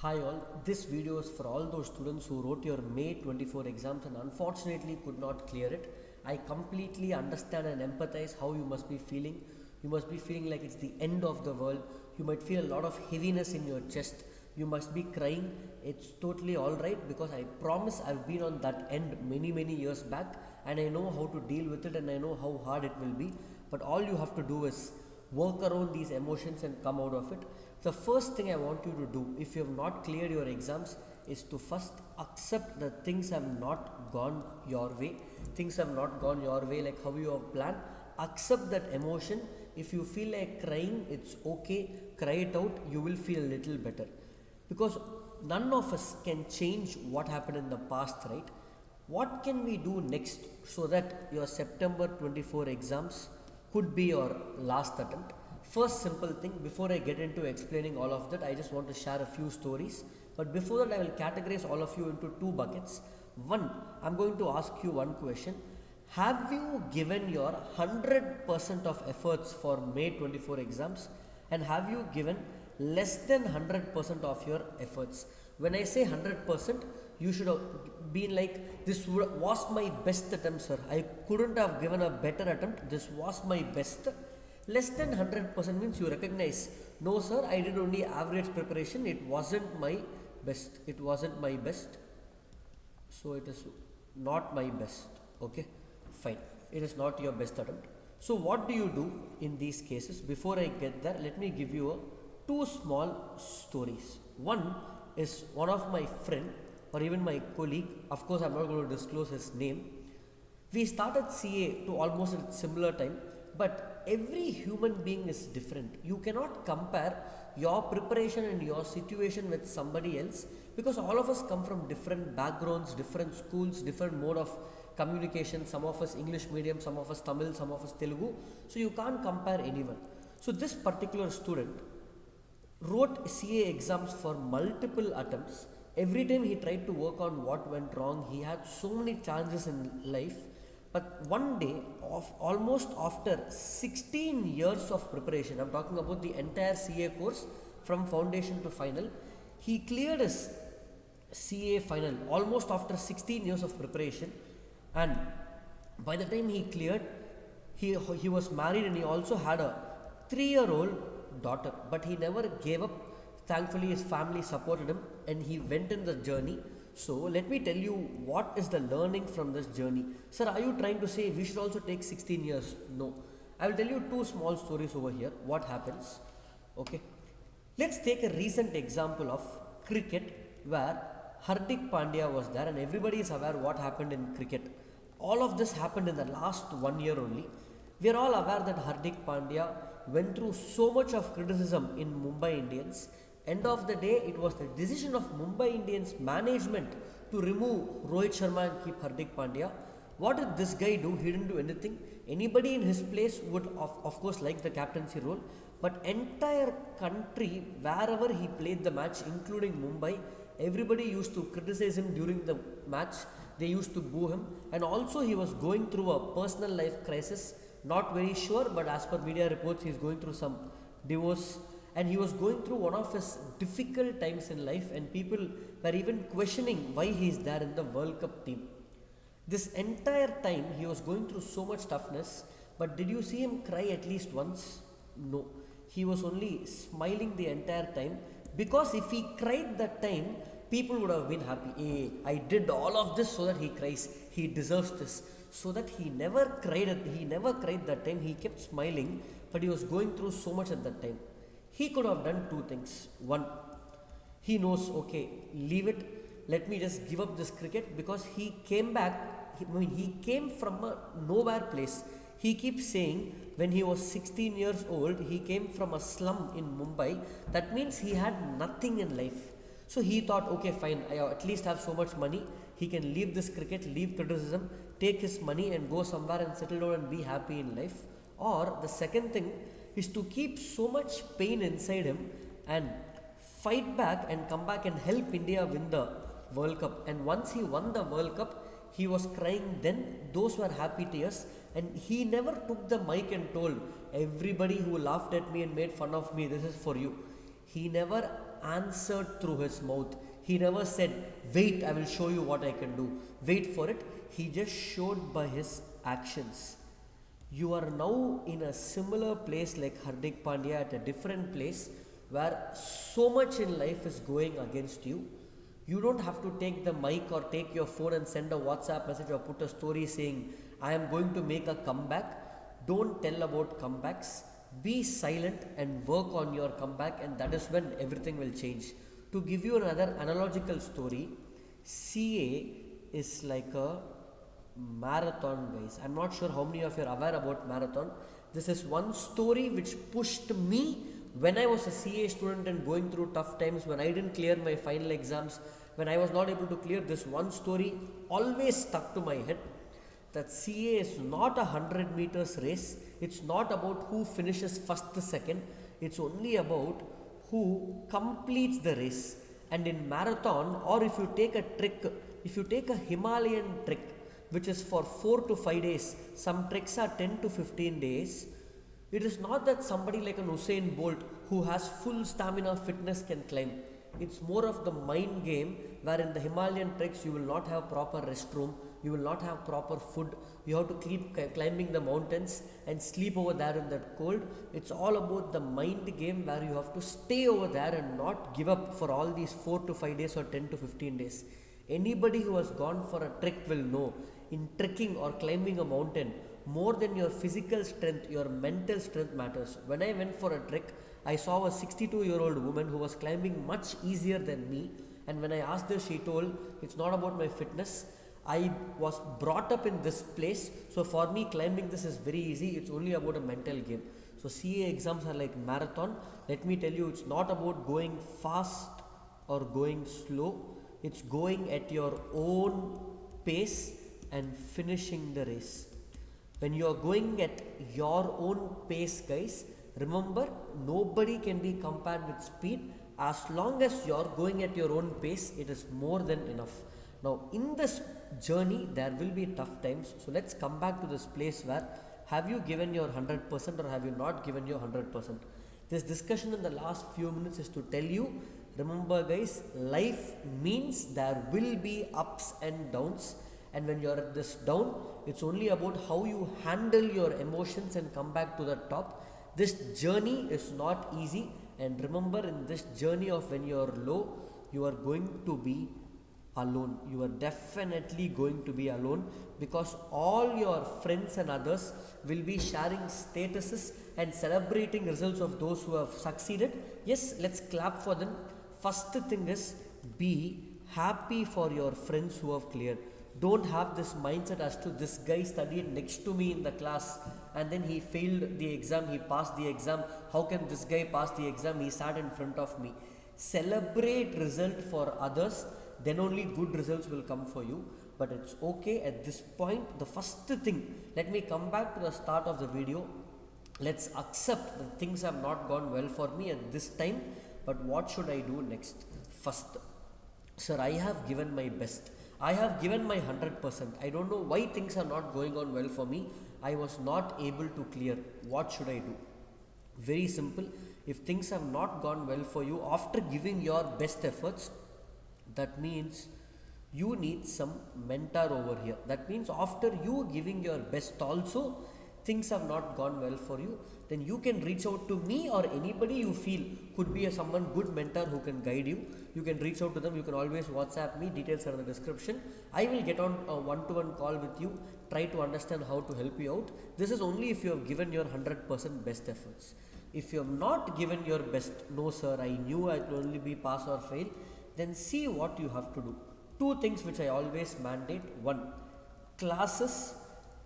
Hi all, this video is for all those students who wrote your May 24 exams and unfortunately could not clear it. I completely understand and empathize how you must be feeling. You must be feeling like it's the end of the world. You might feel a lot of heaviness in your chest. You must be crying. It's totally alright because I promise I've been on that end many years back and I know how to deal with it and I know how hard it will be. But all you have to do is work around these emotions and come out of it. The first thing I want you to do if you have not cleared your exams is to first accept that things have not gone your way. Things have not gone your way like how you have planned. Accept that emotion. If you feel like crying, it's okay. Cry it out. You will feel a little better. Because none of us can change what happened in the past, right? What can we do next so that your September 24 exams could be your last attempt? First simple thing, before I get into explaining all of that, I just want to share a few stories. But before that, I will categorize all of you into two buckets. One, I'm going to ask you one question. Have you given your 100% of efforts for May 24 exams? And have you given less than 100% of your efforts? When I say 100%, you should have been like, this was my best attempt, sir. I couldn't have given a better attempt. This was my best. Less than 100% means you recognize, no sir, I did only average preparation. It wasn't my best. It wasn't my best. So it is not my best. Okay, fine. It is not your best attempt. So what do you do in these cases? Before I get there, let me give you two small stories. One is one of my friend or even my colleague. Of course, I'm not going to disclose his name. We started CA to almost at similar time, but every human being is different. You cannot compare your preparation and your situation with somebody else because all of us come from different backgrounds, different schools, different mode of communication. Some of us English medium, some of us Tamil, some of us Telugu. So you can't compare anyone. So this particular student wrote CA exams for multiple attempts. Every time he tried to work on what went wrong, he had so many challenges in life. But one day, almost after 16 years of preparation, I'm talking about the entire CA course from foundation to final, he cleared his CA final almost after 16 years of preparation. And by the time he cleared, he was married and he also had a 3-year-old daughter. But he never gave up. Thankfully, his family supported him and he went in the journey. So let me tell you what is the learning from this journey. Sir, are you trying to say we should also take 16 years? No. I will tell you two small stories over here. What happens? Okay. Let's take a recent example of cricket where Hardik Pandya was there and everybody is aware what happened in cricket. All of this happened in the last 1 year only. We are all aware that Hardik Pandya went through so much of criticism in Mumbai Indians. End of the day, it was the decision of Mumbai Indians management to remove Rohit Sharma and keep Hardik Pandya. What did this guy do? He didn't do anything. Anybody in his place would of course like the captaincy role. But entire country, wherever he played the match, including Mumbai, everybody used to criticize him during the match. They used to boo him. And also he was going through a personal life crisis. Not very sure, but as per media reports, he is going through some divorce. And he was going through one of his difficult times in life and people were even questioning why he is there in the World Cup team. This entire time he was going through so much toughness, but did you see him cry at least once? No. He was only smiling the entire time because if he cried that time, people would have been happy. Hey, I did all of this so that he cries. He deserves this. So that he never cried that time. He kept smiling, but he was going through so much at that time. He could have done two things. One, he knows, okay, leave it. Let me just give up this cricket because he came back. He came from a nowhere place. He keeps saying when he was 16 years old, he came from a slum in Mumbai. That means he had nothing in life. So he thought, okay, fine, I at least have so much money. He can leave this cricket, leave criticism, take his money and go somewhere and settle down and be happy in life. Or the second thing is to keep so much pain inside him and fight back and come back and help India win the World Cup. And once he won the World Cup, he was crying then. Those were happy tears. And he never took the mic and told everybody who laughed at me and made fun of me, this is for you. He never answered through his mouth. He never said, wait, I will show you what I can do. Wait for it. He just showed by his actions. You are now in a similar place like Hardik Pandya, at a different place where so much in life is going against you. You don't have to take the mic or take your phone and send a WhatsApp message or put a story saying, I am going to make a comeback. Don't tell about comebacks. Be silent and work on your comeback, and that is when everything will change. To give you another analogical story, CA is like a marathon, guys. I'm not sure how many of you are aware about marathon. This is one story which pushed me when I was a CA student and going through tough times, when I didn't clear my final exams, when I was not able to clear. This one story always stuck to my head, that CA is not a 100 meters race. It's not about who finishes first, second. It's only about who completes the race. And in marathon, or if you take a trick, if you take a Himalayan trek, which is for 4 to 5 days, some treks are 10 to 15 days. It is not that somebody like an Usain Bolt who has full stamina, fitness can climb. It's more of the mind game, where in the Himalayan treks you will not have proper restroom, you will not have proper food, you have to keep climbing the mountains and sleep over there in that cold. It's all about the mind game, where you have to stay over there and not give up for all these 4 to 5 days or 10 to 15 days. Anybody who has gone for a trek will know, in trekking or climbing a mountain, more than your physical strength, your mental strength matters. When I went for a trek, I saw a 62-year-old woman who was climbing much easier than me, and when I asked her, she told, it's not about my fitness. I was brought up in this place, so for me climbing this is very easy. It's only about a mental game. So CA exams are like marathon. Let me tell you, it's not about going fast or going slow. It's going at your own pace and finishing the race. When you are going at your own pace, guys, remember, nobody can be compared with speed. As long as you are going at your own pace, it is more than enough. Now, in this journey, there will be tough times. So let's come back to this place where, have you given your 100% or have you not given your 100%? This discussion in the last few minutes is to tell you, remember guys, life means there will be ups and downs. And when you are at this down, it's only about how you handle your emotions and come back to the top. This journey is not easy. And remember, in this journey of when you are low, you are going to be alone. You are definitely going to be alone, because all your friends and others will be sharing statuses and celebrating results of those who have succeeded. Yes, let's clap for them. First thing is, be happy for your friends who have cleared. Don't have this mindset as to, this guy studied next to me in the class and then he failed the exam, he passed the exam. How can this guy pass the exam? He sat in front of me. Celebrate result for others, then only good results will come for you. But it's okay at this point. The first thing, let me come back to the start of the video. Let's accept that things have not gone well for me at this time, but what should I do next? First, sir, I have given my best. I have given my 100%. I don't know why things are not going on well for me. I was not able to clear. What should I do? Very simple. If things have not gone well for you after giving your best efforts, that means you need some mentor over here. That means after you giving your best also, things have not gone well for you, then you can reach out to me or anybody you feel could be someone good mentor who can guide you. You can reach out to them. You can always WhatsApp me. Details are in the description. I will get on a one-to-one call with you, try to understand how to help you out. This is only if you have given your 100% best efforts. If you have not given your best, no sir, I knew I could only be pass or fail, then see what you have to do. Two things which I always mandate. One, classes,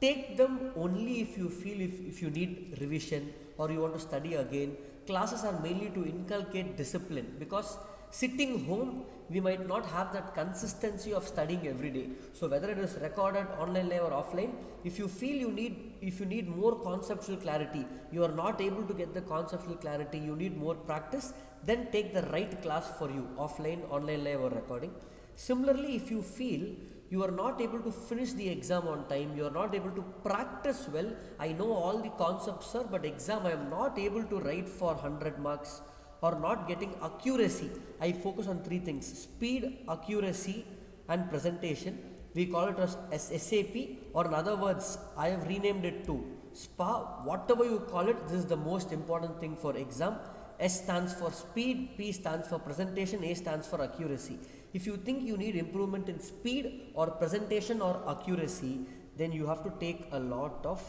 take them only if you feel if you need revision or you want to study again. Classes are mainly to inculcate discipline, because sitting home, we might not have that consistency of studying every day. So whether it is recorded, online live or offline, if you feel you need more conceptual clarity, you are not able to get the conceptual clarity, you need more practice, then take the right class for you, offline, online live or recording. Similarly, if you feel you are not able to finish the exam on time, you are not able to practice well, I know all the concepts sir, but exam I am not able to write for 100 marks or not getting accuracy, I focus on three things: speed, accuracy, and presentation. We call it as SAP, or in other words, I have renamed it to SPA. Whatever you call it, this is the most important thing for exam. S stands for speed, P stands for presentation, A stands for accuracy. If you think you need improvement in speed or presentation or accuracy, then you have to take a lot of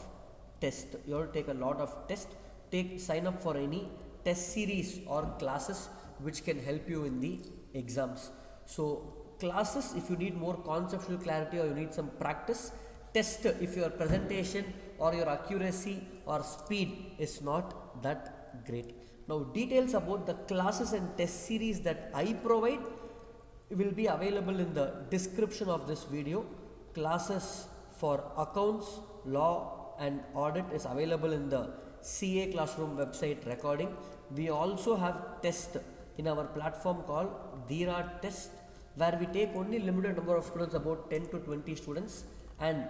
tests. You have to take a lot of tests. Sign up for any test series or classes which can help you in the exams. So classes if you need more conceptual clarity or you need some practice. Test if your presentation or your accuracy or speed is not that great. Now details about the classes and test series that I provide will be available in the description of this video. Classes for accounts, law and audit is available in the CAclassroom website recording. We also have test in our platform called Dheera test, where we take only limited number of students, about 10 to 20 students, and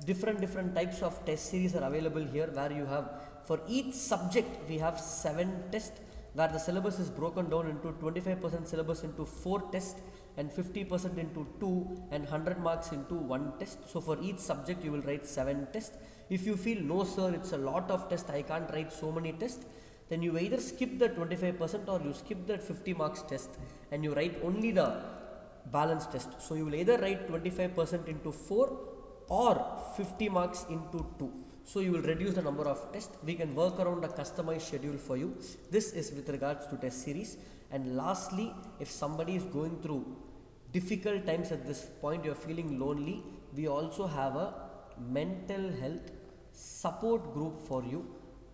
different types of test series are available here, where you have for each subject we have 7 tests, where the syllabus is broken down into 25% syllabus into 4 tests and 50% into 2 and 100 marks into 1 test. So for each subject you will write 7 tests. If you feel no sir, it's a lot of tests, I can't write so many tests, then you either skip the 25% or you skip that 50 marks test and you write only the balance test. So you will either write 25% into 4 or 50 marks into 2. So you will reduce the number of tests. We can work around a customized schedule for you. This is with regards to test series. And lastly, if somebody is going through difficult times at this point, you are feeling lonely, we also have a mental health support group for you,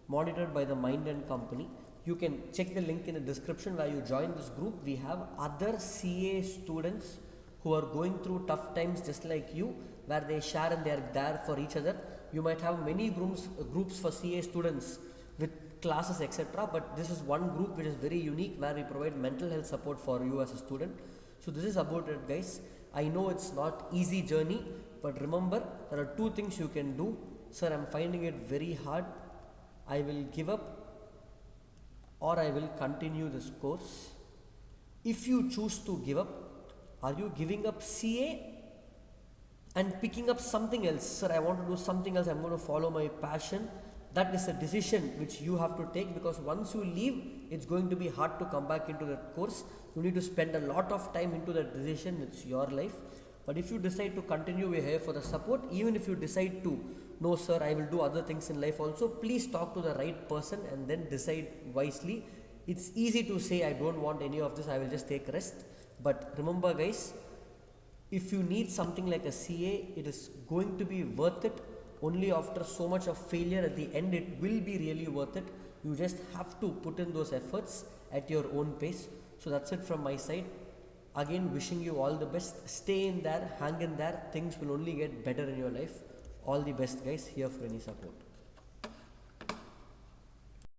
monitored by the Mind and Company. You can check the link in the description where you join this group. We have other CA students who are going through tough times just like you, where they share and they are there for each other. You might have many groups for CA students with classes etc., but this is one group which is very unique, where we provide mental health support for you as a student. So this is about it, guys. I know it's not easy journey, but remember, there are 2 things you can do. Sir, I'm finding it very hard. I will give up or I will continue this course. If you choose to give up, are you giving up CA and picking up something else? Sir, I want to do something else, I'm going to follow my passion. That is a decision which you have to take, because once you leave, it's going to be hard to come back into that course. You need to spend a lot of time into that decision. It's your life. But if you decide to continue, we're here for the support. Even if you decide to, no sir, I will do other things in life also, please talk to the right person and then decide wisely. It's easy to say, I don't want any of this, I will just take rest. But remember guys, if you need something like a CA, it is going to be worth it. Only after so much of failure, at the end it will be really worth it. You just have to put in those efforts at your own pace. So that's it from my side. Again, wishing you all the best. Stay in there, hang in there. Things will only get better in your life. All the best guys. Here for any support.